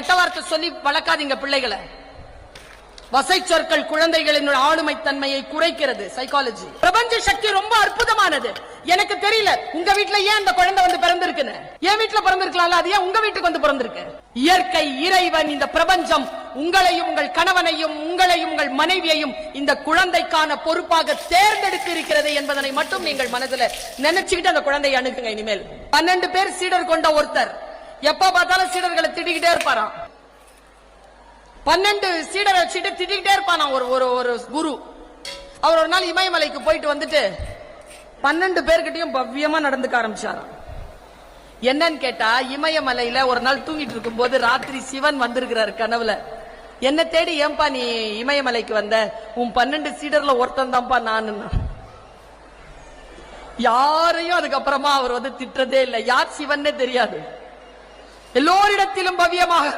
கெட்ட வார்த்தை சொல்லி வளர்க்காதீங்க பிள்ளைகளை. வசை சொற்கள் குழந்தைகளின் ஆளுமை தன்மையை குறைக்கிறது. சைக்காலஜி. பிரபஞ்ச சக்தி ரொம்ப அற்புதமானது. எனக்கு தெரியல உங்க வீட்டுல ஏன் அந்த குழந்தை வந்து பிறந்திருக்குன்னு. என் வீட்டுல பிறந்திருக்கலாம்ல, அது ஏன் உங்க வீட்டுக்கு வந்து பிறந்திருக்கு? இயற்கை, இறைவன், இந்த பிரபஞ்சம் உங்களையும் உங்கள் கணவனையும் உங்களையும் உங்கள் மனைவியையும் இந்த குழந்தைக்கான பொறுப்பாக தேர்ந்தெடுத்து இருக்கிறது என்பதனை மட்டும் நீங்கள் மனதில் நினைச்சுக்கிட்டு அந்த குழந்தையை அணுகுங்க. இனிமேல் 12 பேர் சீடர் கொண்ட ஒருத்தர் எப்ப பார்த்தாலும் சீடர்களை திட்டிக்கிட்டே இருப்பாராம். 12 சீடரை வச்சுட்டு திட்டிக்கிட்டே இருப்பானா ஒரு குரு. அவர் ஒரு நாள் இமயமலைக்கு போயிட்டு வந்துட்டு 12 பேர்கிட்டையும் பவ்யமா நடந்துக்க ஆரம்பிச்சாராம். என்னன்னு கேட்டா, இமயமலையில ஒரு நாள் தூங்கிட்டு இருக்கும் போது ராத்திரி சிவன் வந்திருக்கிறாரு கனவுல. என்ன தேடி ஏன்பா நீ இமயமலைக்கு வந்த? உன் 12 சீடர்ல ஒருத்தன் தான்ப்பா நானு. யாரையும் அதுக்கப்புறமா அவர் வந்து திட்டதே இல்லை. யார் சிவன்னே தெரியாது. எல்லோரிடத்திலும் பவ்யமாக